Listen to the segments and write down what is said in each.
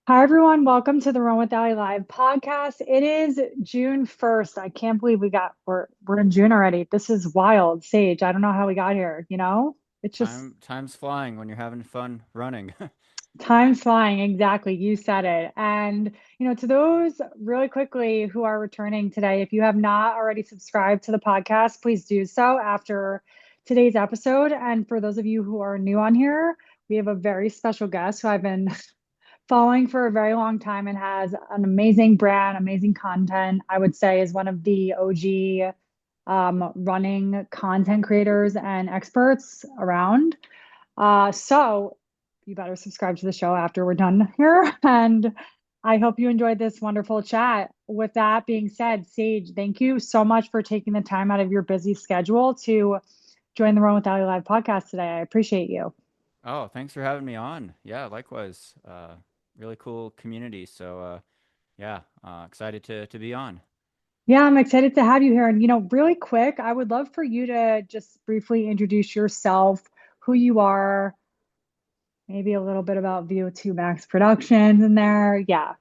Hi, everyone. Welcome to the Run with Ali Live podcast. It is June 1st. I can't believe we're in June already. This is wild, Sage. I don't know how we got here, you know? It's just Time's flying when you're having fun running. time's flying. Exactly. You said it. To those really quickly who are returning today, if you have not already subscribed to the podcast, please do so after today's episode. And for those of you who are new on here, we have a very special guest who I've been following for a very long time and has an amazing brand, amazing content. I would say is one of the OG running content creators and experts around. So you better subscribe to the show after we're done here. And I hope you enjoyed this wonderful chat. With that being said, Sage, thank you so much for taking the time out of your busy schedule to join the Run with Ali Live podcast today. I appreciate you. Oh, thanks for having me on. Yeah, likewise. Really cool community. Excited to be on. Yeah, I'm excited to have you here. Really quick, I would love for you to just briefly introduce yourself, who you are, maybe a little bit about VO2 Max Productions in there. Yeah.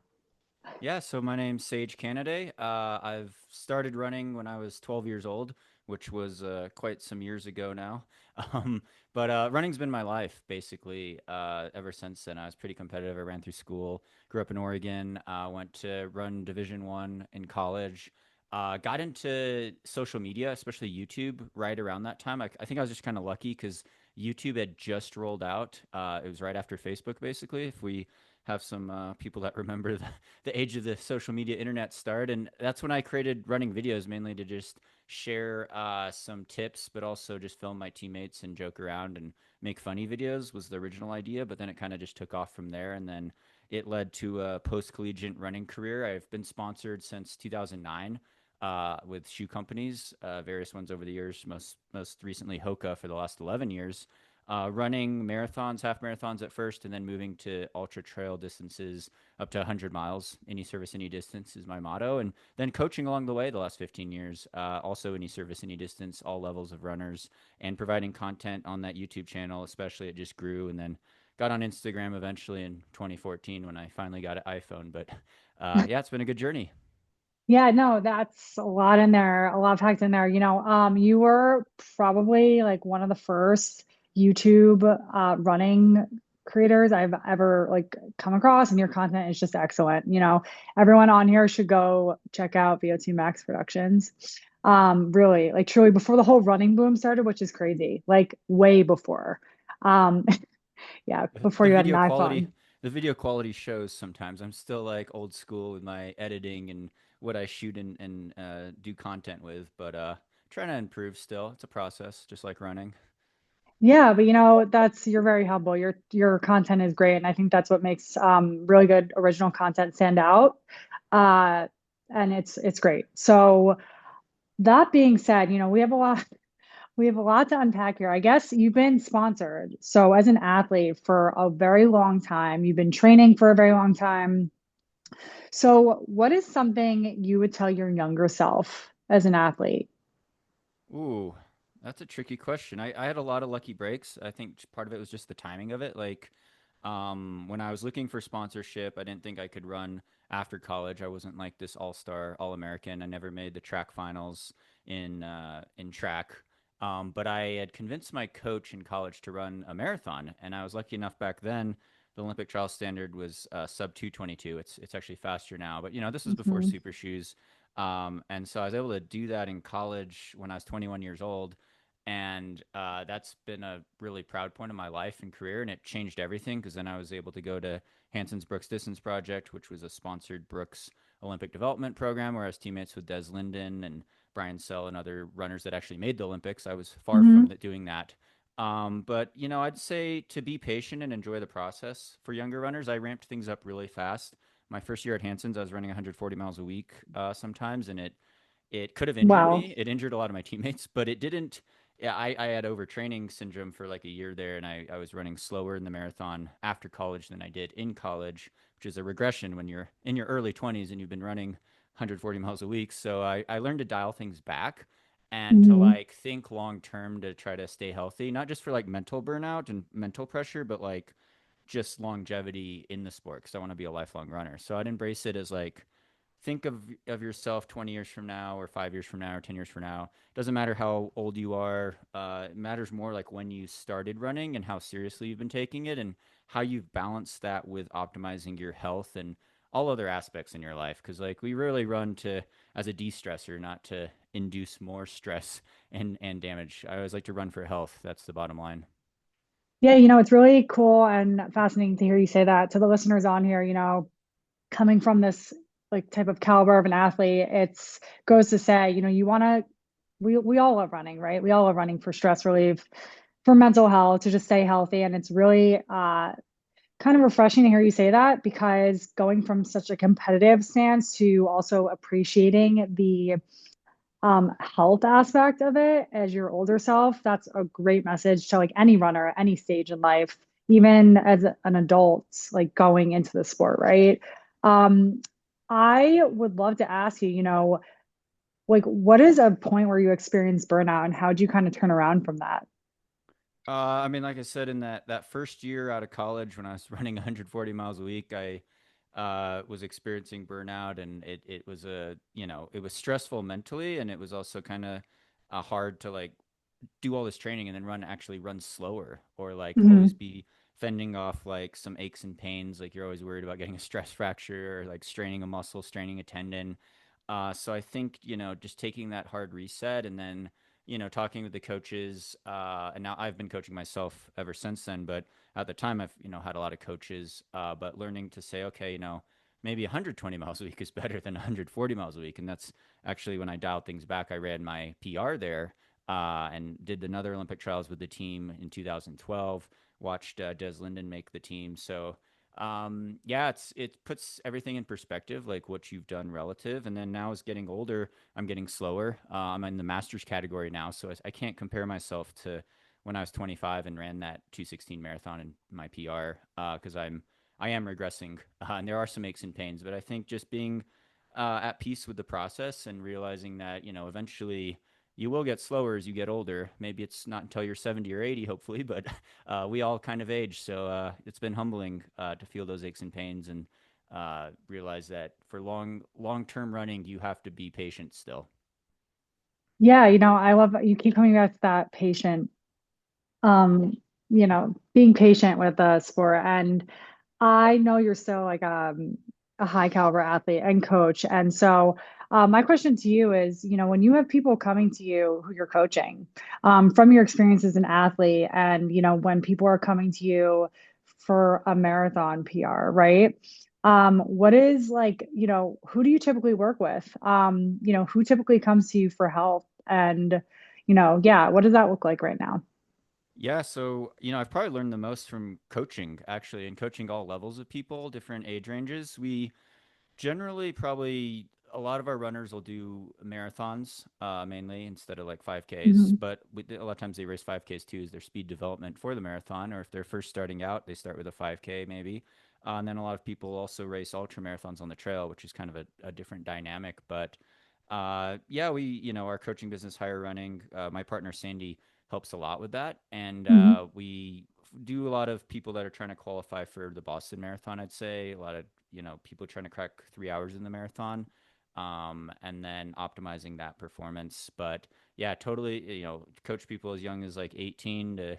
Yeah, so my name's Sage Canaday. I've started running when I was 12 years old, which was quite some years ago now. Um, but running's been my life basically ever since then. I was pretty competitive. I ran through school, grew up in Oregon, went to run Division 1 in college. Got into social media, especially YouTube, right around that time. I think I was just kind of lucky because YouTube had just rolled out. It was right after Facebook, basically. If we have some people that remember the age of the social media internet start. And that's when I created running videos mainly to just share some tips, but also just film my teammates and joke around and make funny videos was the original idea. But then it kind of just took off from there. And then it led to a post collegiate running career. I've been sponsored since 2009. With shoe companies, various ones over the years. Most recently, Hoka for the last 11 years, running marathons, half marathons at first, and then moving to ultra trail distances up to 100 miles. Any service, any distance is my motto. And then coaching along the way the last 15 years, also any service, any distance, all levels of runners, and providing content on that YouTube channel, especially. It just grew and then got on Instagram eventually in 2014 when I finally got an iPhone. But yeah, it's been a good journey. Yeah, no, that's a lot in there, a lot of facts in there. You were probably like one of the first YouTube running creators I've ever like come across, and your content is just excellent. Everyone on here should go check out VO2 Max Productions. Really, like truly before the whole running boom started, which is crazy, like way before. Um, yeah, before the you had an video quality iPhone. the video quality shows sometimes. I'm still like old school with my editing and what I shoot and do content with, but trying to improve still. It's a process, just like running. Yeah, but that's you're very humble. Your content is great, and I think that's what makes really good original content stand out. Uh, and it's great. So that being said, we have a lot to unpack here. I guess you've been sponsored. So as an athlete for a very long time, you've been training for a very long time. So what is something you would tell your younger self as an athlete? Ooh, that's a tricky question. I had a lot of lucky breaks. I think part of it was just the timing of it. Like, when I was looking for sponsorship, I didn't think I could run after college. I wasn't like this all-star, all-American. I never made the track finals in track. But I had convinced my coach in college to run a marathon, and I was lucky enough back then. The Olympic trial standard was sub 2:22. It's actually faster now, but this was before Mhm. super shoes. And so I was able to do that in college when I was 21 years old. And that's been a really proud point of my life and career. And it changed everything because then I was able to go to Hanson's Brooks Distance Project, which was a sponsored Brooks Olympic development program where I was teammates with Des Linden and Brian Sell and other runners that actually made the Olympics. I was far from Mhm. doing that. But I'd say to be patient and enjoy the process for younger runners. I ramped things up really fast. My first year at Hanson's, I was running 140 miles a week sometimes, and it could have injured Wow. me. It injured a lot of my teammates, but it didn't. Yeah, I had overtraining syndrome for like a year there, and I was running slower in the marathon after college than I did in college, which is a regression when you're in your early 20s and you've been running 140 miles a week. So I learned to dial things back and to Mhm. like think long term to try to stay healthy, not just for like mental burnout and mental pressure, but like just longevity in the sport because I want to be a lifelong runner. So I'd embrace it as like think of yourself 20 years from now or 5 years from now or 10 years from now. Doesn't matter how old you are. It matters more like when you started running and how seriously you've been taking it and how you've balanced that with optimizing your health and all other aspects in your life. Because like we really run to as a de-stressor, not to induce more stress and damage. I always like to run for health. That's the bottom line. Yeah, it's really cool and fascinating to hear you say that to the listeners on here, coming from this like type of caliber of an athlete, it's goes to say, you want to we all love running, right? We all love running for stress relief, for mental health, to just stay healthy. And it's really kind of refreshing to hear you say that because going from such a competitive stance to also appreciating the health aspect of it as your older self, that's a great message to like any runner at any stage in life, even as an adult, like going into the sport, right? Um, I would love to ask you, like what is a point where you experience burnout and how did you kind of turn around from that? I mean, like I said, in that first year out of college, when I was running 140 miles a week, I was experiencing burnout, and it was it was stressful mentally, and it was also kind of hard to like do all this training and then actually run slower or like always Hmm. be fending off like some aches and pains. Like you're always worried about getting a stress fracture or like straining a muscle, straining a tendon. So I think, just taking that hard reset and then, talking with the coaches, and now I've been coaching myself ever since then, but at the time I've, had a lot of coaches, but learning to say, okay, maybe 120 miles a week is better than 140 miles a week. And that's actually when I dialed things back, I ran my PR there and did another Olympic trials with the team in 2012. Watched Des Linden make the team. So yeah, it puts everything in perspective, like what you've done relative. And then now as getting older, I'm getting slower. I'm in the masters category now, so I can't compare myself to when I was 25 and ran that 216 marathon in my PR because I am regressing, and there are some aches and pains. But I think just being at peace with the process and realizing that eventually you will get slower as you get older. Maybe it's not until you're 70 or 80, hopefully, but we all kind of age. So it's been humbling to feel those aches and pains and realize that for long term running, you have to be patient still. Yeah, I love you keep coming back to that patient, um, being patient with the sport. And I know you're still like a high caliber athlete and coach. And so my question to you is, when you have people coming to you who you're coaching, from your experience as an athlete, and when people are coming to you for a marathon PR, right? What is like, who do you typically work with? Who typically comes to you for help? And, yeah, what does that look like right now? Yeah, so I've probably learned the most from coaching actually, and coaching all levels of people, different age ranges. We generally, probably a lot of our runners will do marathons mainly instead of like 5Ks, Mhm. but a lot of times they race 5Ks too as their speed development for the marathon, or if they're first starting out, they start with a 5K maybe. And then a lot of people also race ultra marathons on the trail, which is kind of a different dynamic. But yeah, our coaching business, Higher Running, my partner Sandy helps a lot with that. And Mhm. we do a lot of people that are trying to qualify for the Boston Marathon, I'd say. A lot of people trying to crack 3 hours in the marathon, and then optimizing that performance. But yeah, totally, coach people as young as like 18 to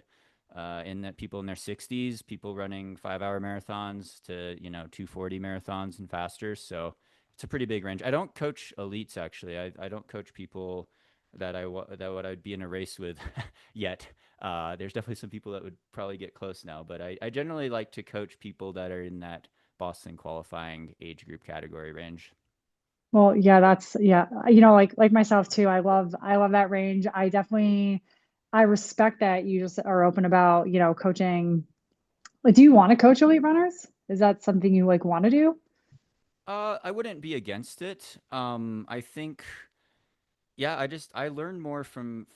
in that people in their 60s, people running 5 hour marathons to 240 marathons and faster. So it's a pretty big range. I don't coach elites actually. I don't coach people that what I'd be in a race with yet. There's definitely some people that would probably get close now, but I generally like to coach people that are in that Boston qualifying age group category range. Well, yeah, that's yeah, like myself too. I love that range. I respect that you just are open about, coaching. Like, do you want to coach elite runners? Is that something you like want to do? I wouldn't be against it. I think yeah, I learned more from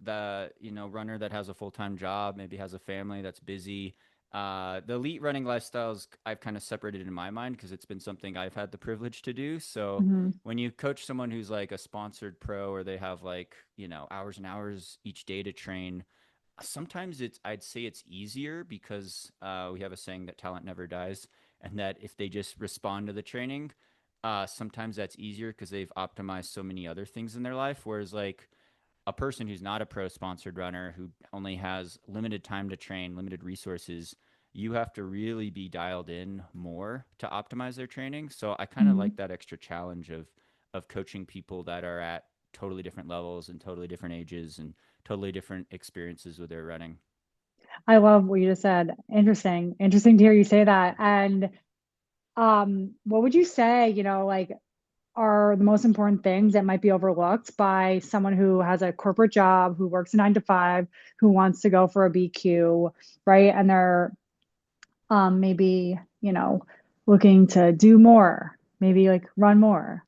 the runner that has a full-time job, maybe has a family that's busy. The elite running lifestyles I've kind of separated in my mind because it's been something I've had the privilege to do. So Hmm. when you coach someone who's like a sponsored pro or they have like hours and hours each day to train, Sometimes I'd say it's easier because we have a saying that talent never dies, and that if they just respond to the training, sometimes that's easier because they've optimized so many other things in their life. Whereas like a person who's not a pro sponsored runner who only has limited time to train, limited resources, you have to really be dialed in more to optimize their training. So I kind of like Mhm. that extra challenge of coaching people that are at totally different levels and totally different ages and totally different experiences with their running. I love what you just said. Interesting. Interesting to hear you say that. And what would you say, like are the most important things that might be overlooked by someone who has a corporate job, who works a 9 to 5, who wants to go for a BQ, right? And they're maybe, looking to do more, maybe like run more.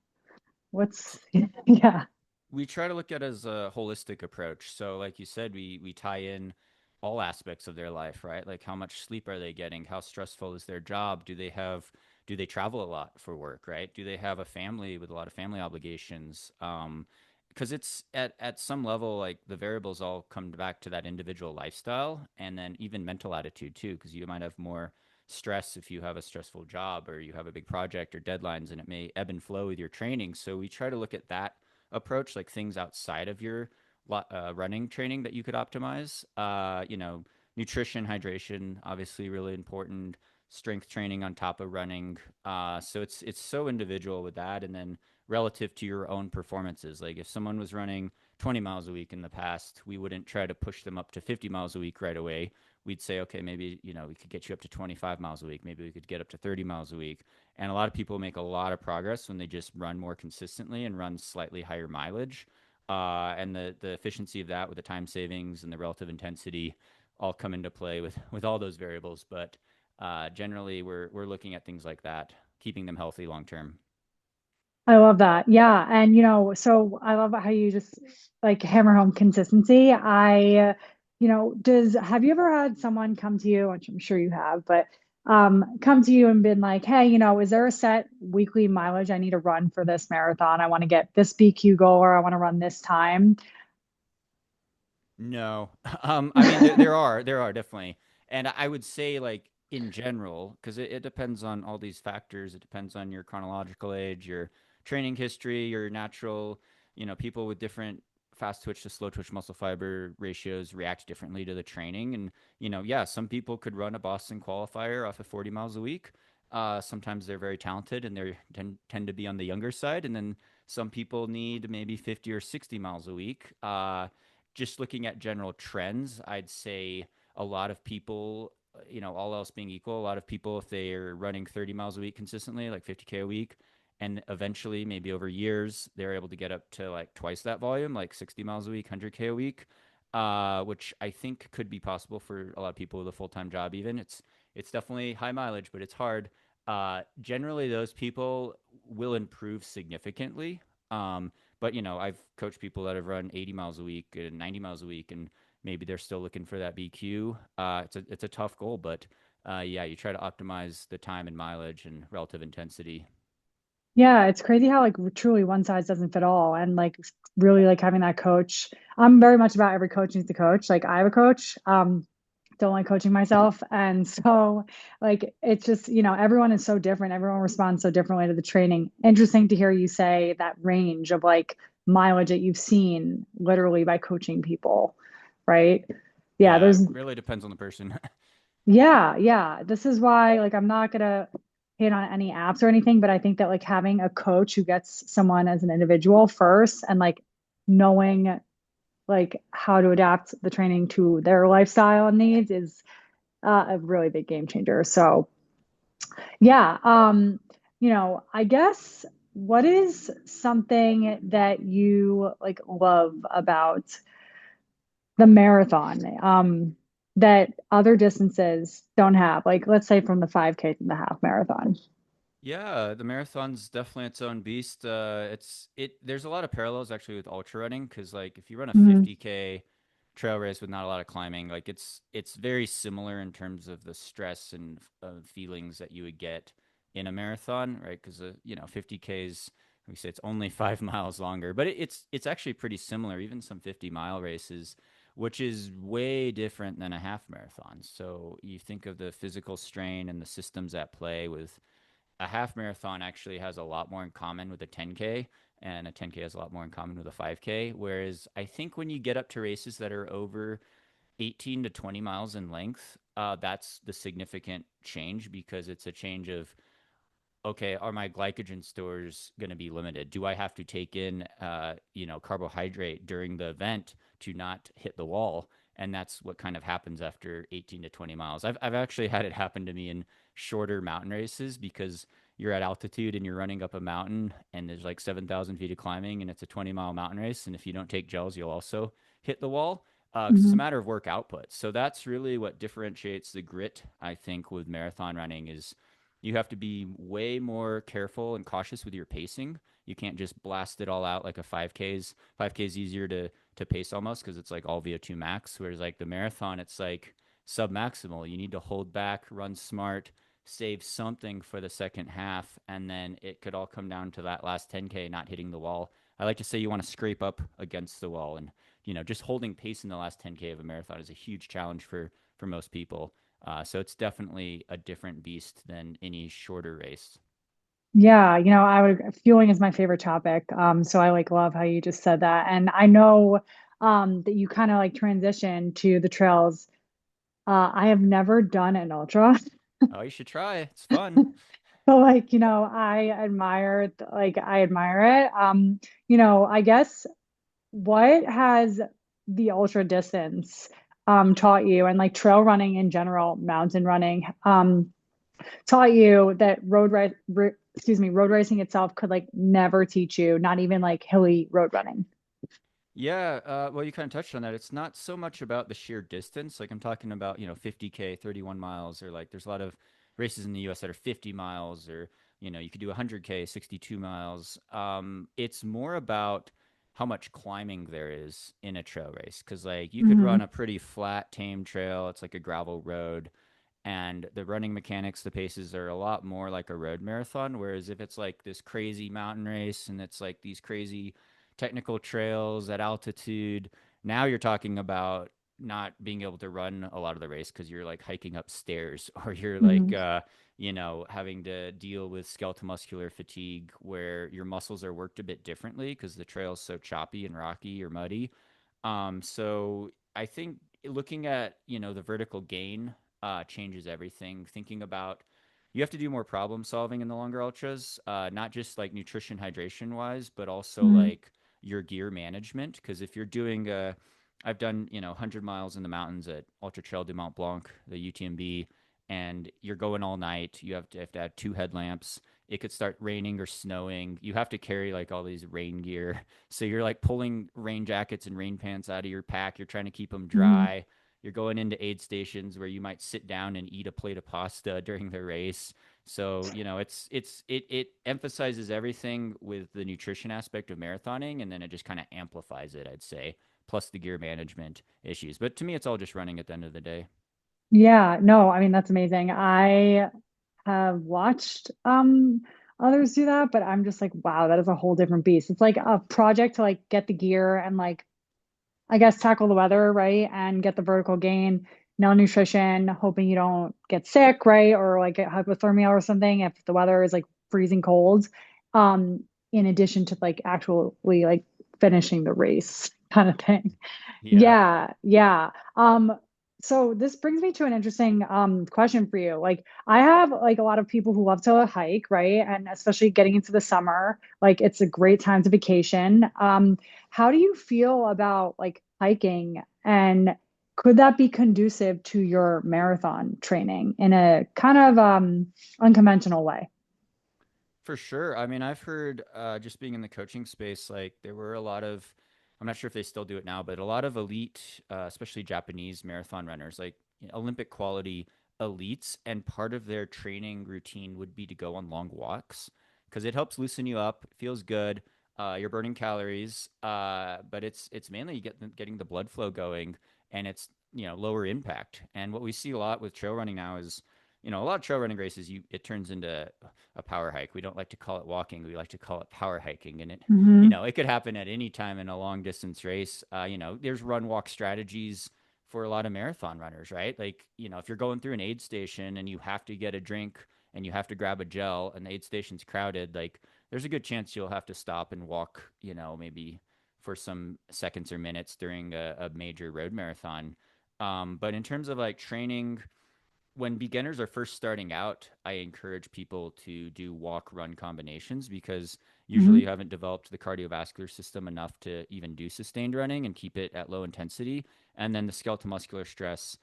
What's, yeah. We try to look at it as a holistic approach. So, like you said, we tie in all aspects of their life, right? Like how much sleep are they getting? How stressful is their job? Do they travel a lot for work, right? Do they have a family with a lot of family obligations? Because it's at some level, like the variables all come back to that individual lifestyle and then even mental attitude too, because you might have more stress if you have a stressful job or you have a big project or deadlines, and it may ebb and flow with your training. So we try to look at that approach, like things outside of your running training that you could optimize. Nutrition, hydration, obviously really important. Strength training on top of running. So it's so individual with that, and then relative to your own performances. Like if someone was running 20 miles a week in the past, we wouldn't try to push them up to 50 miles a week right away. We'd say, okay, maybe we could get you up to 25 miles a week. Maybe we could get up to 30 miles a week. And a lot of people make a lot of progress when they just run more consistently and run slightly higher mileage. And the efficiency of that with the time savings and the relative intensity all come into play with all those variables. But generally, we're looking at things like that, keeping them healthy long term. I love that. Yeah. And, so I love how you just like hammer home consistency. Have you ever had someone come to you, which I'm sure you have, but come to you and been like, hey, is there a set weekly mileage I need to run for this marathon? I want to get this BQ goal or I want to run this time. No, I mean there are definitely, and I would say like in general because it depends on all these factors. It depends on your chronological age, your training history, your natural, people with different fast twitch to slow twitch muscle fiber ratios react differently to the training, and yeah, some people could run a Boston qualifier off of 40 miles a week. Sometimes they're very talented and they tend to be on the younger side, and then some people need maybe 50 or 60 miles a week. Just looking at general trends, I'd say a lot of people, all else being equal, a lot of people, if they're running 30 miles a week consistently, like 50K a week, and eventually, maybe over years, they're able to get up to like twice that volume, like 60 miles a week, 100K a week, which I think could be possible for a lot of people with a full time job. Even it's definitely high mileage, but it's hard. Generally, those people will improve significantly. But I've coached people that have run 80 miles a week and 90 miles a week, and maybe they're still looking for that BQ. It's a tough goal, but yeah, you try to optimize the time and mileage and relative intensity. Yeah, it's crazy how like truly one size doesn't fit all. And like really like having that coach. I'm very much about every coach needs a coach. Like I have a coach. Don't like coaching myself. And so like it's just, everyone is so different. Everyone responds so differently to the training. Interesting to hear you say that range of like mileage that you've seen literally by coaching people, right? Yeah, Yeah, it there's really depends on the person. yeah, yeah. This is why, like, I'm not gonna hit on any apps or anything, but I think that like having a coach who gets someone as an individual first and like knowing like how to adapt the training to their lifestyle and needs is a really big game changer. So yeah, I guess what is something that you like love about the marathon that other distances don't have, like let's say from the 5K to the half marathon. Yeah, the marathon's definitely its own beast. There's a lot of parallels actually with ultra running because like if you run a Mhm. 50K trail race with not a lot of climbing, like it's very similar in terms of the stress and feelings that you would get in a marathon, right? Because 50Ks, we say it's only 5 miles longer, but it's actually pretty similar. Even some 50-mile races, which is way different than a half marathon. So you think of the physical strain and the systems at play with a half marathon actually has a lot more in common with a 10K, and a 10K has a lot more in common with a 5K. Whereas I think when you get up to races that are over 18 to 20 miles in length, that's the significant change because it's a change of okay, are my glycogen stores going to be limited? Do I have to take in, carbohydrate during the event to not hit the wall? And that's what kind of happens after 18 to 20 miles. I've actually had it happen to me in shorter mountain races because you're at altitude and you're running up a mountain and there's like 7,000 feet of climbing and it's a 20-mile mountain race. And if you don't take gels, you'll also hit the wall because it's a Mhm. matter of work output. So that's really what differentiates the grit, I think, with marathon running is you have to be way more careful and cautious with your pacing. You can't just blast it all out like a 5Ks. 5Ks easier to pace almost because it's like all VO2 max. Whereas like the marathon, it's like sub maximal. You need to hold back, run smart, save something for the second half, and then it could all come down to that last 10K not hitting the wall. I like to say you want to scrape up against the wall, and just holding pace in the last 10K of a marathon is a huge challenge for most people. So it's definitely a different beast than any shorter race. Yeah, fueling is my favorite topic. So I like love how you just said that. And I know that you kind of like transition to the trails. I have never done an ultra. Oh, you should try. It's fun. But like, I admire it. I guess what has the ultra distance taught you and like trail running in general, mountain running, taught you that road racing itself could like never teach you, not even like hilly road running. Yeah, well, you kind of touched on that. It's not so much about the sheer distance. Like I'm talking about, 50K, 31 miles, or like there's a lot of races in the US that are 50 miles, or, you could do 100K, 62 miles. It's more about how much climbing there is in a trail race. Because, like, you could Hmm. run a pretty flat, tame trail. It's like a gravel road. And the running mechanics, the paces are a lot more like a road marathon. Whereas if it's like this crazy mountain race and it's like these crazy technical trails at altitude, now you're talking about not being able to run a lot of the race because you're like hiking up stairs or you're like, Hmm. having to deal with skeletal muscular fatigue where your muscles are worked a bit differently because the trail's so choppy and rocky or muddy. So I think looking at the vertical gain changes everything. Thinking about you have to do more problem solving in the longer ultras, not just like nutrition hydration wise, but also Hmm. like your gear management. Because if you're doing I've done 100 miles in the mountains at Ultra Trail du Mont Blanc, the UTMB, and you're going all night. You have to have two headlamps. It could start raining or snowing. You have to carry like all these rain gear. So you're like pulling rain jackets and rain pants out of your pack. You're trying to keep them Hmm. dry. You're going into aid stations where you might sit down and eat a plate of pasta during the race. So, it emphasizes everything with the nutrition aspect of marathoning and then it just kind of amplifies it, I'd say, plus the gear management issues. But to me it's all just running at the end of the day. Yeah, no, I mean that's amazing. I have watched others do that, but I'm just like, wow, that is a whole different beast. It's like a project to like get the gear and like I guess tackle the weather, right? And get the vertical gain, no nutrition, hoping you don't get sick, right? Or like get hypothermia or something if the weather is like freezing cold. Um, in addition to like actually like finishing the race kind of thing. Yeah. Yeah, yeah. So this brings me to an interesting question for you. Like I have like a lot of people who love to hike, right? And especially getting into the summer, like it's a great time to vacation. How do you feel about like hiking and could that be conducive to your marathon training in a kind of unconventional way? For sure. I mean, I've heard just being in the coaching space, like there were a lot of, I'm not sure if they still do it now, but a lot of elite, especially Japanese marathon runners, like Olympic quality elites, and part of their training routine would be to go on long walks because it helps loosen you up, feels good. You're burning calories, but it's mainly getting the blood flow going, and it's lower impact. And what we see a lot with trail running now is a lot of trail running races, it turns into a power hike. We don't like to call it walking. We like to call it power hiking. And Hmm. it could happen at any time in a long distance race. There's run walk strategies for a lot of marathon runners, right? Like, if you're going through an aid station and you have to get a drink and you have to grab a gel and the aid station's crowded, like there's a good chance you'll have to stop and walk, maybe for some seconds or minutes during a major road marathon. But in terms of like training, when beginners are first starting out, I encourage people to do walk run combinations because usually you Hmm. haven't developed the cardiovascular system enough to even do sustained running and keep it at low intensity. And then the skeletal muscular stress,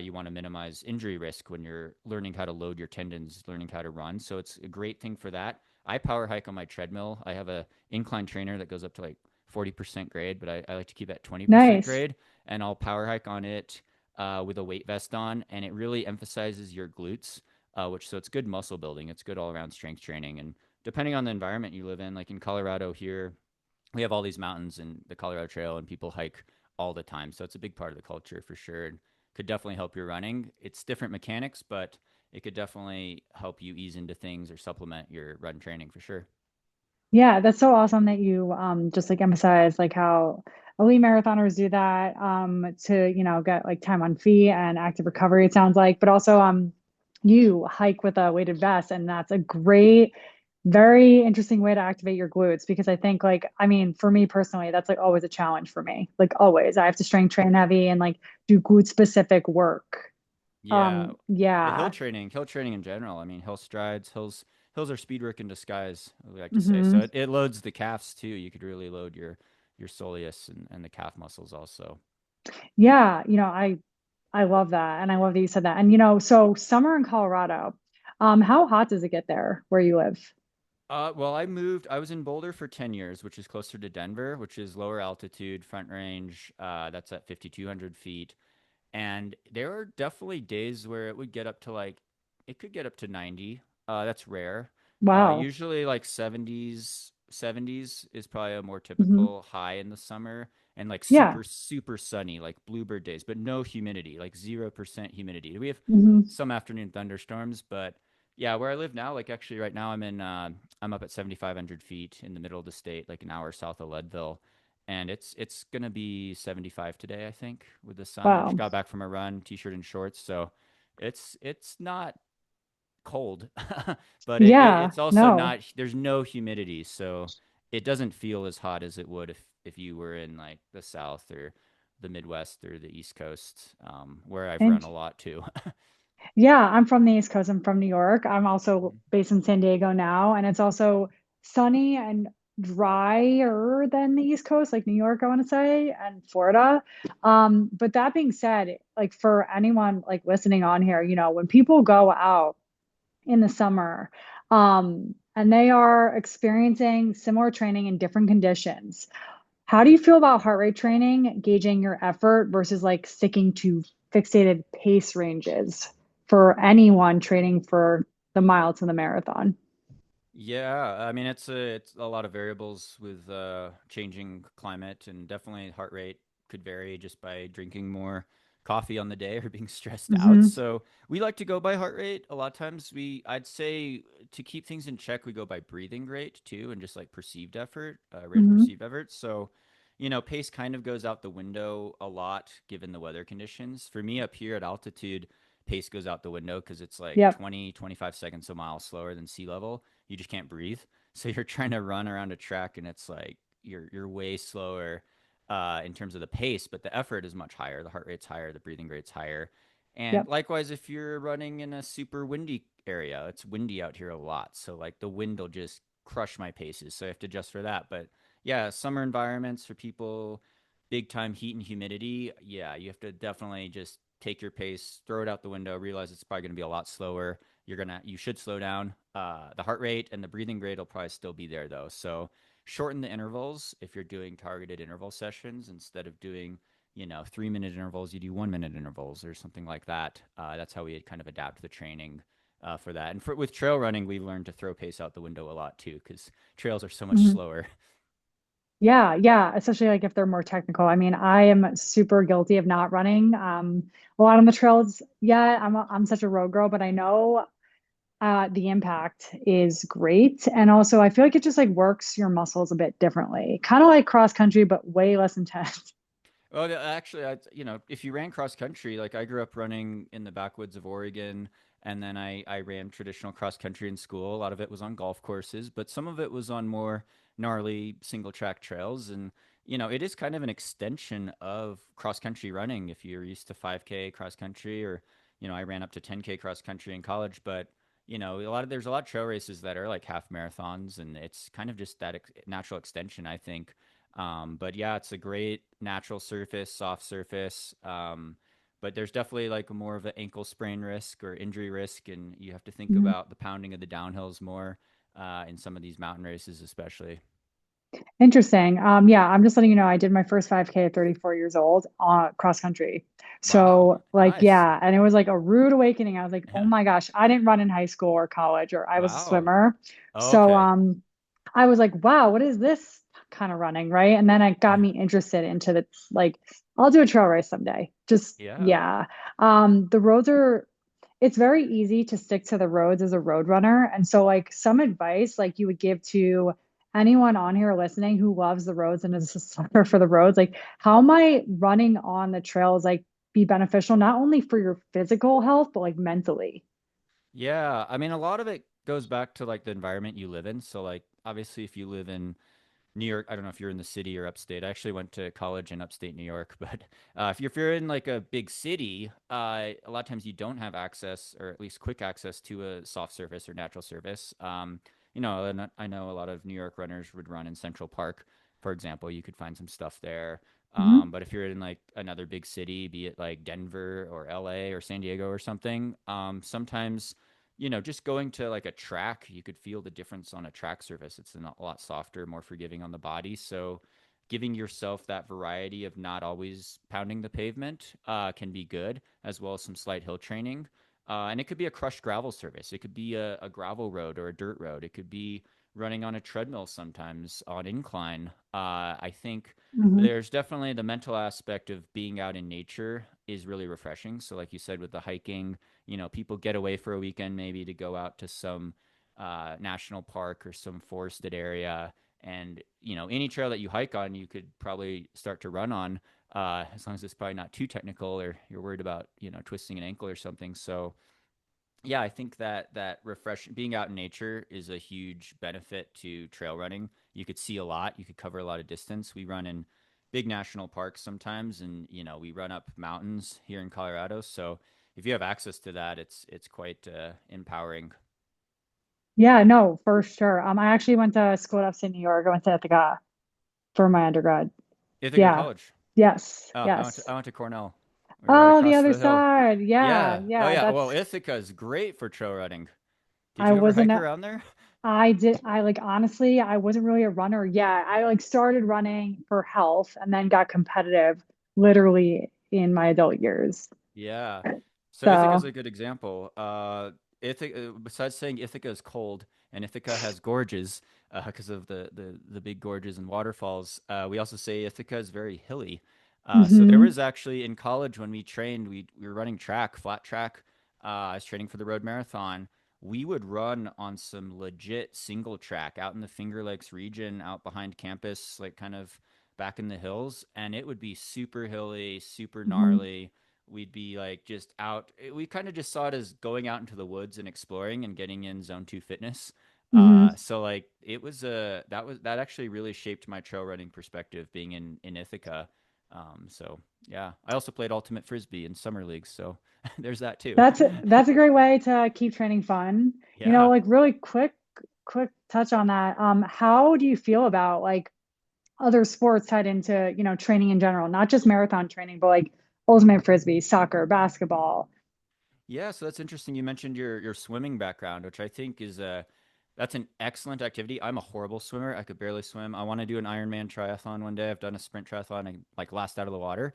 you want to minimize injury risk when you're learning how to load your tendons, learning how to run. So it's a great thing for that. I power hike on my treadmill. I have a incline trainer that goes up to like 40% grade, but I like to keep it at 20% Nice. grade, and I'll power hike on it with a weight vest on, and it really emphasizes your glutes, so it's good muscle building. It's good all around strength training, and depending on the environment you live in, like in Colorado here, we have all these mountains and the Colorado Trail, and people hike all the time, so it's a big part of the culture for sure. And could definitely help your running. It's different mechanics, but it could definitely help you ease into things or supplement your run training for sure. Yeah, that's so awesome that you just like emphasize like how elite marathoners do that to, get like time on feet and active recovery, it sounds like, but also you hike with a weighted vest, and that's a great, very interesting way to activate your glutes because I think like I mean for me personally, that's like always a challenge for me. Like always. I have to strength train heavy and like do glute specific work. Yeah. Well, Yeah. hill training in general. I mean, hill strides, hills are speed work in disguise, we like to say. Hmm. So it loads the calves too. You could really load your soleus and the calf muscles also. Yeah, I love that. And I love that you said that. And so summer in Colorado, how hot does it get there where you live? Well, I was in Boulder for 10 years, which is closer to Denver, which is lower altitude, front range. That's at 5,200 feet. And there are definitely days where it could get up to 90. That's rare. Wow. Usually like 70s is probably a more Hmm. typical high in the summer, and like Yeah. super, super sunny, like bluebird days, but no humidity, like 0% humidity. We have Hmm. some afternoon thunderstorms, but yeah, where I live now, like actually right now I'm up at 7,500 feet in the middle of the state, like an hour south of Leadville, and it's gonna be 75 today, I think, with the sun. I just Wow. got back from a run, t-shirt and shorts, so it's not cold, but Yeah. it's also No. not. There's no humidity, so it doesn't feel as hot as it would if you were in like the South or the Midwest or the East Coast, where I've run And a lot too. yeah, I'm from the East Coast. I'm from New York. I'm also based in San Diego now, and it's also sunny and drier than the East Coast, like New York, I want to say, and Florida. But that being said, like for anyone like listening on here, when people go out in the summer, and they are experiencing similar training in different conditions. How do you feel about heart rate training, gauging your effort versus like sticking to fixated pace ranges for anyone training for the mile to the marathon? Yeah, I mean it's a lot of variables with changing climate, and definitely heart rate could vary just by drinking more coffee on the day or being stressed out. Hmm. So we like to go by heart rate. A lot of times I'd say to keep things in check, we go by breathing rate too, and just like perceived effort, rate of Hmm. perceived effort. So, pace kind of goes out the window a lot given the weather conditions. For me up here at altitude, pace goes out the window because it's like Yep. 20, 25 seconds a mile slower than sea level. You just can't breathe. So you're trying to run around a track, and it's like you're way slower in terms of the pace, but the effort is much higher. The heart rate's higher, the breathing rate's higher. And Yep. likewise, if you're running in a super windy area, it's windy out here a lot. So like the wind will just crush my paces. So I have to adjust for that. But yeah, summer environments for people, big time heat and humidity. Yeah, you have to definitely just take your pace, throw it out the window, realize it's probably going to be a lot slower. You should slow down. The heart rate and the breathing rate will probably still be there though. So shorten the intervals if you're doing targeted interval sessions instead of doing 3 minute intervals. You do 1 minute intervals or something like that. That's how we kind of adapt the training for that. And with trail running, we've learned to throw pace out the window a lot too because trails are so much Hmm. slower. Yeah, yeah, especially like if they're more technical. I mean, I am super guilty of not running a lot on the trails yet. I'm such a road girl, but I know the impact is great. And also I feel like it just like works your muscles a bit differently. Kind of like cross country, but way less intense. Well, actually, if you ran cross country, like I grew up running in the backwoods of Oregon, and then I ran traditional cross country in school. A lot of it was on golf courses, but some of it was on more gnarly single track trails. And, it is kind of an extension of cross country running. If you're used to 5K cross country, or, I ran up to 10K cross country in college, but, there's a lot of trail races that are like half marathons, and it's kind of just that natural extension, I think. But yeah, it's a great natural surface, soft surface. But there's definitely like more of an ankle sprain risk or injury risk, and you have to think about the pounding of the downhills more in some of these mountain races, especially. Interesting. Yeah, I'm just letting you know I did my first 5K at 34 years old cross country. Wow, So, like, nice. yeah, and it was like a rude awakening. I was like, oh my gosh, I didn't run in high school or college, or I was a Wow. swimmer. Oh, So, okay. I was like, wow, what is this kind of running, right? And then it got me interested into the like, I'll do a trail race someday. Just Yeah. yeah. The roads are it's very easy to stick to the roads as a road runner. And so like some advice like you would give to anyone on here listening who loves the roads and is a sucker for the roads, like how might running on the trails like be beneficial not only for your physical health, but like mentally? Yeah. I mean, a lot of it goes back to like the environment you live in. So, like, obviously, if you live in New York, I don't know if you're in the city or upstate. I actually went to college in upstate New York, but if you're in like a big city, a lot of times you don't have access, or at least quick access, to a soft surface or natural surface. And I know a lot of New York runners would run in Central Park, for example. You could find some stuff there. Hmm. But if you're in like another big city, be it like Denver or LA or San Diego or something, sometimes just going to like a track, you could feel the difference on a track surface. It's a lot softer, more forgiving on the body. So, giving yourself that variety of not always pounding the pavement can be good, as well as some slight hill training. And it could be a crushed gravel surface. It could be a gravel road or a dirt road. It could be running on a treadmill sometimes on incline. I think Hmm. there's definitely the mental aspect of being out in nature is really refreshing. So, like you said, with the hiking, people get away for a weekend maybe to go out to some national park or some forested area. And, any trail that you hike on, you could probably start to run on, as long as it's probably not too technical or you're worried about, twisting an ankle or something. So, yeah, I think that refresh being out in nature is a huge benefit to trail running. You could see a lot, you could cover a lot of distance. We run in big national parks sometimes, and we run up mountains here in Colorado. So if you have access to that, it's quite empowering. Yeah, no, for sure. I actually went to school at upstate New York. I went to Ithaca for my undergrad. Ithaca Yeah. College. Yes. Oh, I went to Yes. I went to Cornell. We're right Oh, the across other the hill. side. Yeah. Yeah. Oh Yeah. yeah. Well, That's Ithaca is great for trail running. Did I you ever wasn't hike a, around there? I did I like honestly, I wasn't really a runner yet. I like started running for health and then got competitive literally in my adult years. Yeah. So Ithaca is So, a good example. Ithaca, besides saying Ithaca is cold and Ithaca has gorges because of the big gorges and waterfalls, we also say Ithaca is very hilly. So there hmm. was actually in college when we trained, we were running track, flat track. I was training for the road marathon. We would run on some legit single track out in the Finger Lakes region, out behind campus, like kind of back in the hills, and it would be super hilly, super Hmm. gnarly. We'd be like just out. We kind of just saw it as going out into the woods and exploring and getting in zone two fitness. Hmm. So like it was that actually really shaped my trail running perspective being in Ithaca. So yeah, I also played ultimate frisbee in summer leagues, so there's that too. That's a great way to keep training fun. Yeah. Like really quick touch on that. How do you feel about like other sports tied into, training in general, not just marathon training, but like ultimate frisbee, soccer, basketball? Yeah, so that's interesting. You mentioned your swimming background, which I think is that's an excellent activity. I'm a horrible swimmer. I could barely swim. I want to do an Ironman triathlon one day. I've done a sprint triathlon and like last out of the water.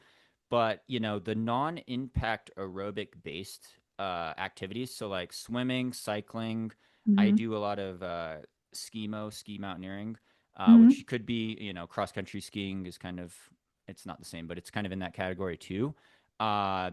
But, the non-impact aerobic based activities, so like swimming, cycling, I Hmm. do a lot of ski mountaineering. Hmm. which could be, cross country skiing is kind of, it's not the same, but it's kind of in that category too. Uh,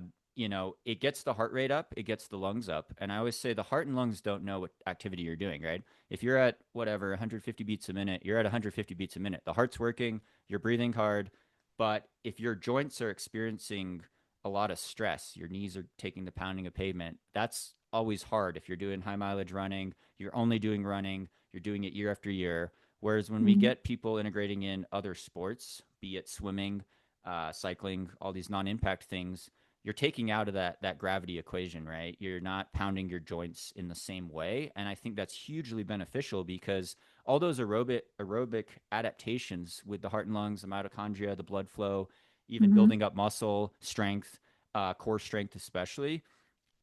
it gets the heart rate up, it gets the lungs up. And I always say the heart and lungs don't know what activity you're doing, right? If you're at whatever, 150 beats a minute, you're at 150 beats a minute. The heart's working, you're breathing hard. But if your joints are experiencing a lot of stress, your knees are taking the pounding of pavement, that's always hard. If you're doing high mileage running, you're only doing running, you're doing it year after year. Whereas when we Hmm. get people integrating in other sports, be it swimming, cycling, all these non-impact things, you're taking out of that gravity equation, right? You're not pounding your joints in the same way, and I think that's hugely beneficial because all those aerobic adaptations with the heart and lungs, the mitochondria, the blood flow, even Hmm. building up muscle strength, core strength especially,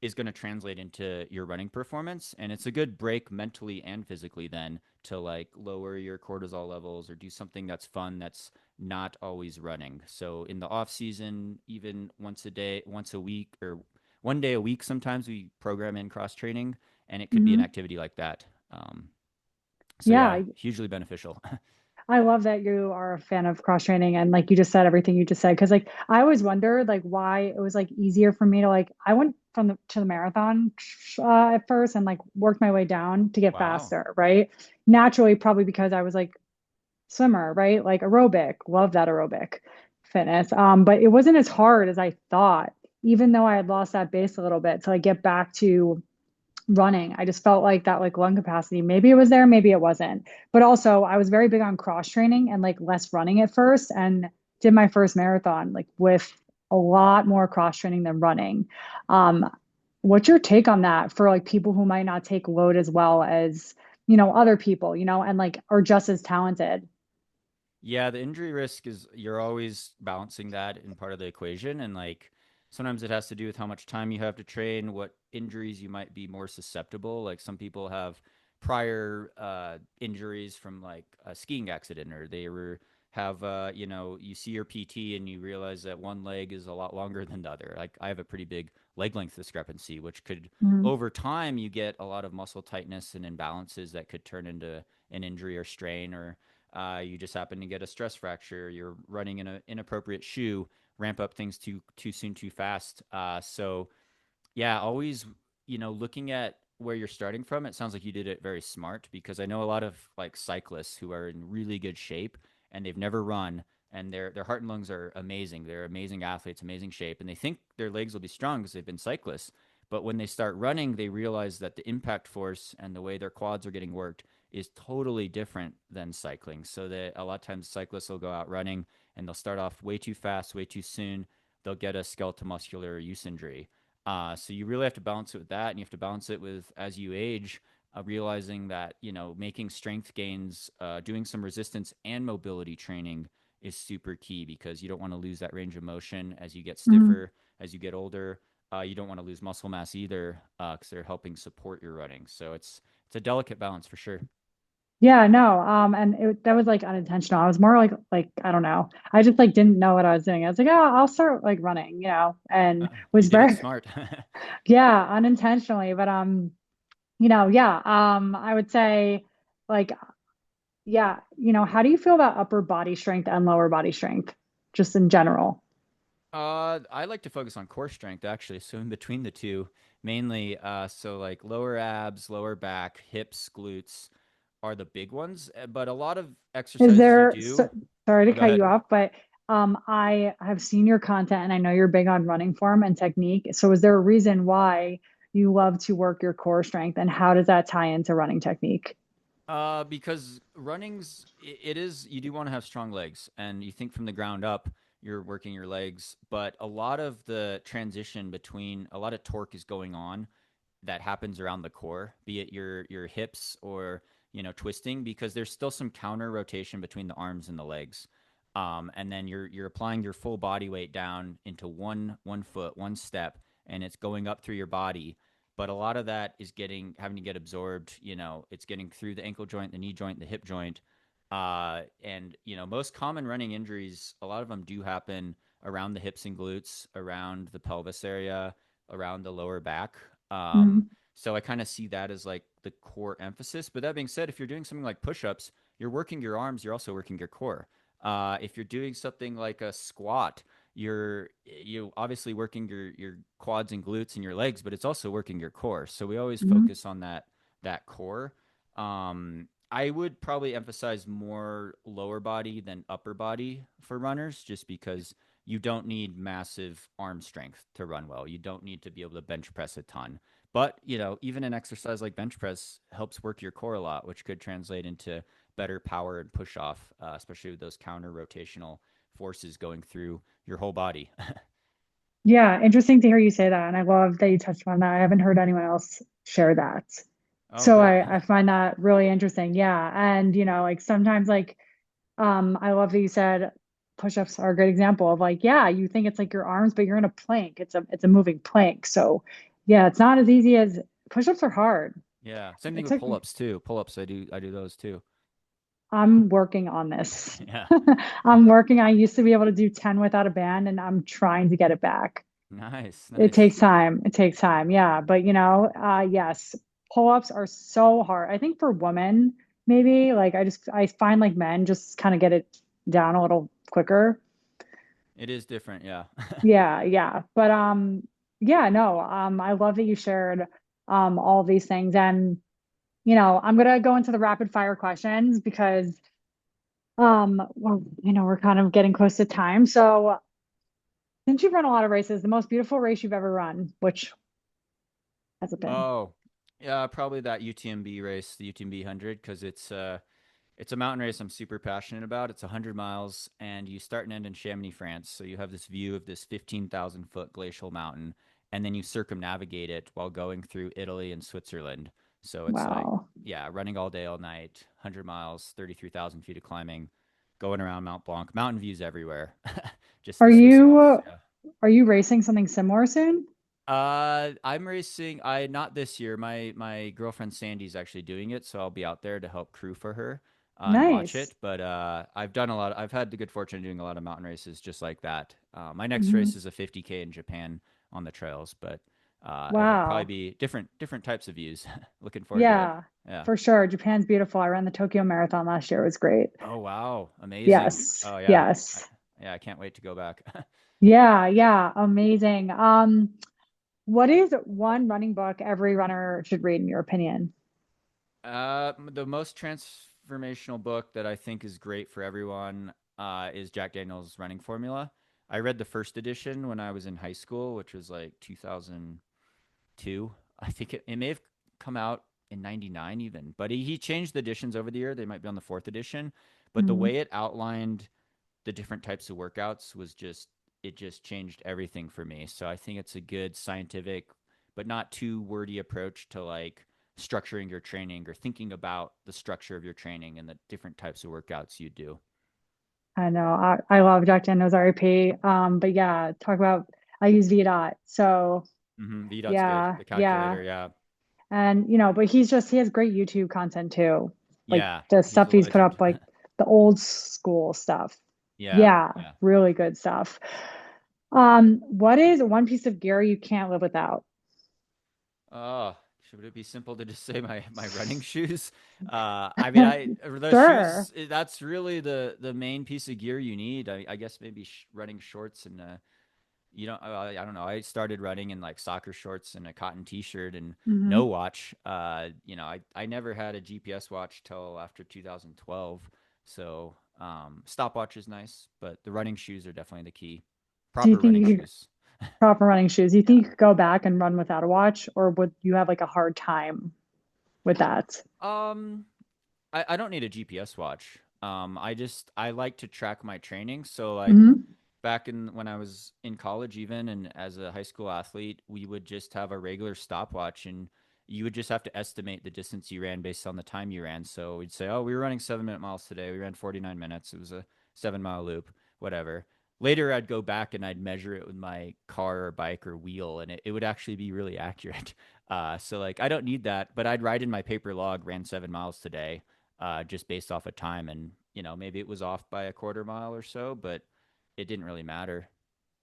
is going to translate into your running performance. And it's a good break mentally and physically then to like lower your cortisol levels or do something that's fun that's not always running. So in the off season, even once a day, once a week, or 1 day a week, sometimes we program in cross training, and it could be an Hmm. activity like that. So yeah, Yeah, hugely beneficial. I love that you are a fan of cross training and like you just said everything you just said because like I always wondered like why it was like easier for me to like I went from the to the marathon at first and like worked my way down to get Wow. faster, right? Naturally, probably because I was like swimmer, right? Like aerobic, love that aerobic fitness. But it wasn't as hard as I thought, even though I had lost that base a little bit to like get back to running. I just felt like that like lung capacity, maybe it was there, maybe it wasn't. But also I was very big on cross training and like less running at first and did my first marathon like with a lot more cross training than running. Um, what's your take on that for like people who might not take load as well as, other people, and like are just as talented? Yeah, the injury risk is you're always balancing that in part of the equation. And like sometimes it has to do with how much time you have to train, what injuries you might be more susceptible. Like some people have prior injuries from like a skiing accident, or they were have you see your PT and you realize that one leg is a lot longer than the other. Like I have a pretty big leg length discrepancy, which could Mhm. over time you get a lot of muscle tightness and imbalances that could turn into an injury or strain, or you just happen to get a stress fracture, you're running in an inappropriate shoe, ramp up things too soon, too fast. So yeah, always looking at where you're starting from. It sounds like you did it very smart because I know a lot of like cyclists who are in really good shape and they've never run and their heart and lungs are amazing. They're amazing athletes, amazing shape, and they think their legs will be strong because they've been cyclists. But when they start running, they realize that the impact force and the way their quads are getting worked is totally different than cycling. So that a lot of times cyclists will go out running and they'll start off way too fast, way too soon. They'll get a skeletal muscular use injury. So you really have to balance it with that, and you have to balance it with as you age, realizing that making strength gains, doing some resistance and mobility training is super key because you don't want to lose that range of motion as you get Mhm. stiffer, as you get older. You don't want to lose muscle mass either because they're helping support your running. So it's a delicate balance for sure. Yeah, no, and that was like unintentional. I was more like I don't know. I just like didn't know what I was doing. I was like, oh, I'll start like running, and You was did it very smart. yeah, unintentionally. But yeah, I would say like yeah, how do you feel about upper body strength and lower body strength, just in general? I like to focus on core strength actually. So in between the two, mainly, so like lower abs, lower back, hips, glutes are the big ones. But a lot of Is exercises you there, do. sorry to Oh, go cut you ahead. off, but I have seen your content and I know you're big on running form and technique. So is there a reason why you love to work your core strength and how does that tie into running technique? Because it is you do want to have strong legs, and you think from the ground up you're working your legs, but a lot of the transition between a lot of torque is going on that happens around the core, be it your hips or twisting, because there's still some counter rotation between the arms and the legs. And then you're applying your full body weight down into one foot, one step, and it's going up through your body. But a lot of that is getting having to get absorbed. It's getting through the ankle joint, the knee joint, the hip joint. And most common running injuries, a lot of them do happen around the hips and glutes, around the pelvis area, around the lower back. Um, Mhm. so I kind of see that as like the core emphasis. But that being said, if you're doing something like push-ups, you're working your arms, you're also working your core. If you're doing something like a squat, you obviously working your quads and glutes and your legs, but it's also working your core. So we always Mhm. focus on that core. I would probably emphasize more lower body than upper body for runners, just because you don't need massive arm strength to run well. You don't need to be able to bench press a ton. But, even an exercise like bench press helps work your core a lot, which could translate into better power and push off, especially with those counter rotational forces going through your whole body. Yeah, interesting to hear you say that. And I love that you touched on that. I haven't heard anyone else share that. Oh, So good. I find that really interesting. Yeah. And like sometimes I love that you said push-ups are a great example of like, yeah, you think it's like your arms, but you're in a plank. It's a moving plank. So yeah, it's not as easy as push-ups are hard. Yeah. Same thing It with took pull-ups too. Pull-ups, I do those too. I'm working on this. Yeah. I used to be able to do 10 without a band and I'm trying to get it back. Nice, It nice. takes time. It takes time. Yeah. But yes, pull-ups are so hard. I think for women, maybe like I find like men just kind of get it down a little quicker. It is different, yeah. Yeah, yeah. But yeah, no, I love that you shared all of these things. And I'm gonna go into the rapid fire questions because well, we're kind of getting close to time. So since you've run a lot of races, the most beautiful race you've ever run, which has it been? Oh, yeah, probably that UTMB race, the UTMB 100, because it's a mountain race I'm super passionate about. It's 100 miles, and you start and end in Chamonix, France. So you have this view of this 15,000-foot glacial mountain, and then you circumnavigate it while going through Italy and Switzerland. So it's like, Wow. yeah, running all day, all night, 100 miles, 33,000 feet of climbing, going around Mount Blanc, mountain views everywhere. Just Are the Swiss you Alps. Yeah. are you racing something similar soon? I'm racing. I not this year. My girlfriend Sandy's actually doing it, so I'll be out there to help crew for her and watch Nice. it. But I've done a lot. I've had the good fortune of doing a lot of mountain races just like that. My next race Hmm. is a 50K in Japan on the trails, but it'll probably Wow. be different types of views. Looking forward to it. Yeah, Yeah. for sure. Japan's beautiful. I ran the Tokyo Marathon last year. It was great. Oh wow, amazing. Yes. Oh yeah. Yes. Yeah, I can't wait to go back. Yeah, yeah, amazing. What is one running book every runner should read in your opinion? The most transformational book that I think is great for everyone is Jack Daniel's Running Formula. I read the first edition when I was in high school, which was like 2002. I think it may have come out in 99 even, but he changed the editions over the year. They might be on the fourth edition, but the Mhm. way it outlined the different types of workouts was just changed everything for me. So I think it's a good scientific but not too wordy approach to like structuring your training or thinking about the structure of your training and the different types of workouts you do. I know. I love Jack Daniel's REP. But yeah, talk about I use VDOT. So VDOT's good. yeah, The yeah. calculator, yeah. And but he has great YouTube content too. Like Yeah, the he's stuff a he's put legend. up, like the old school stuff. Yeah, Yeah, yeah. really good stuff. What is one piece of gear you can't live without? Oh, should it be simple to just say my running shoes? I mean, I those Sure. shoes. That's really the main piece of gear you need. I guess maybe running shorts and I don't know. I started running in like soccer shorts and a cotton T-shirt and no Hmm. watch. I never had a GPS watch till after 2012. So stopwatch is nice, but the running shoes are definitely the key. Do you Proper think running you shoes. proper running shoes? Do you think Yeah. you could go back and run without a watch, or would you have like a hard time with that? Um, I don't need a GPS watch. I like to track my training. So like Hmm. back in when I was in college even and as a high school athlete, we would just have a regular stopwatch and you would just have to estimate the distance you ran based on the time you ran. So we'd say, "Oh, we were running 7-minute miles today. We ran 49 minutes. It was a 7-mile loop, whatever." Later I'd go back and I'd measure it with my car or bike or wheel and it would actually be really accurate. So like I don't need that, but I'd write in my paper log ran 7 miles today, just based off of time and maybe it was off by a quarter mile or so, but it didn't really matter.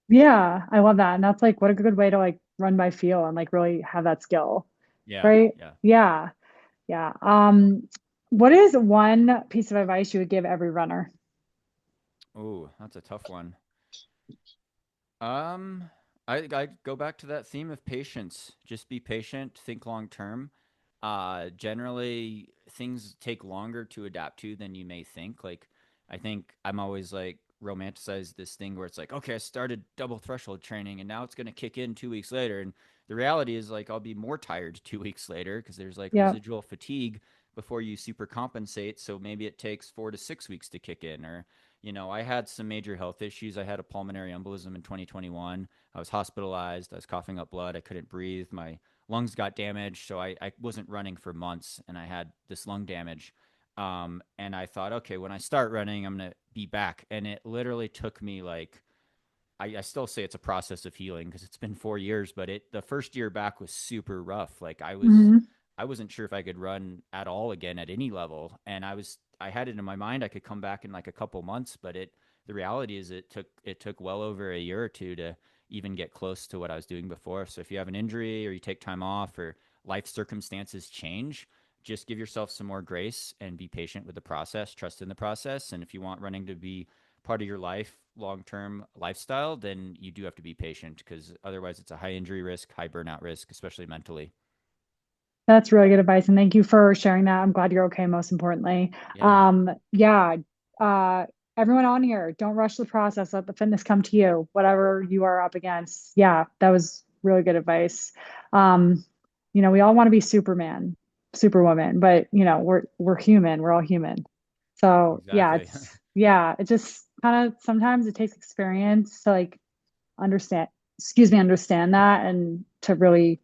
Yeah, I love that. And that's like what a good way to like run by feel and like really have that skill, Yeah, right? yeah. Yeah. Yeah. What is one piece of advice you would give every runner? Oh, that's a tough one. Um, I go back to that theme of patience. Just be patient, think long term. Generally things take longer to adapt to than you may think. Like I think I'm always like romanticize this thing where it's like, okay, I started double threshold training and now it's going to kick in 2 weeks later. And the reality is like I'll be more tired 2 weeks later because there's like Yeah. residual fatigue before you super compensate. So maybe it takes 4 to 6 weeks to kick in. Or I had some major health issues. I had a pulmonary embolism in 2021. I was hospitalized. I was coughing up blood. I couldn't breathe. My lungs got damaged. So I wasn't running for months and I had this lung damage. And I thought, okay, when I start running, I'm going to be back. And it literally took me like, I still say it's a process of healing because it's been 4 years, but the first year back was super rough. Like Hmm. I wasn't sure if I could run at all again at any level. And I had it in my mind I could come back in like a couple months, but the reality is it took well over a year or two to even get close to what I was doing before. So if you have an injury or you take time off or life circumstances change, just give yourself some more grace and be patient with the process, trust in the process. And if you want running to be part of your life, long term lifestyle, then you do have to be patient because otherwise it's a high injury risk, high burnout risk, especially mentally. That's really good advice. And thank you for sharing that. I'm glad you're okay, most importantly. Yeah, Yeah, uh, everyone on here, don't rush the process. Let the fitness come to you, whatever you are up against. Yeah, that was really good advice. Um, we all want to be Superman, Superwoman, but we're human. We're all human. So yeah, exactly. it just kind of sometimes it takes experience to like understand, understand that and to really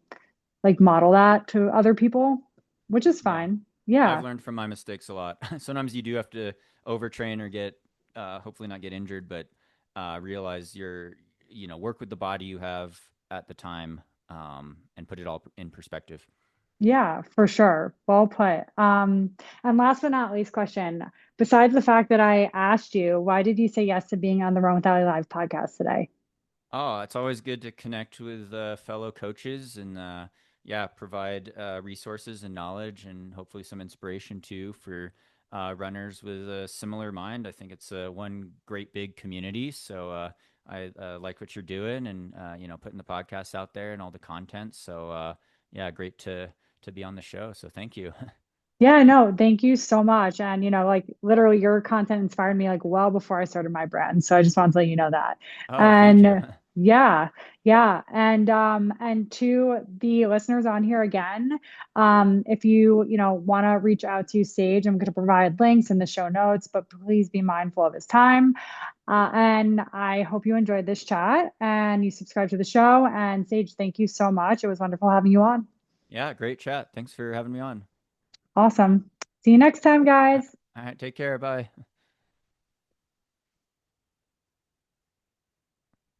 like model that to other people, which is Yeah. fine. I've Yeah. learned from my mistakes a lot. Sometimes you do have to overtrain or hopefully not get injured, but realize work with the body you have at the time, and put it all in perspective. Yeah, for sure. Well put. And last but not least question, besides the fact that I asked you, why did you say yes to being on the Run with Ali Live podcast today? Oh, it's always good to connect with fellow coaches and yeah, provide resources and knowledge and hopefully some inspiration too for runners with a similar mind. I think it's one great big community. So I like what you're doing and putting the podcast out there and all the content. So yeah, great to be on the show. So thank you. Yeah, no, thank you so much. And like literally your content inspired me like well before I started my brand. So I just wanted to let you know that. Oh, thank you. And yeah, yeah. And to the listeners on here again, if you want to reach out to Sage, I'm going to provide links in the show notes, but please be mindful of his time. And I hope you enjoyed this chat and you subscribe to the show. And Sage, thank you so much. It was wonderful having you on. Yeah, great chat. Thanks for having me on. Awesome. See you next time, guys. All right, take care. Bye.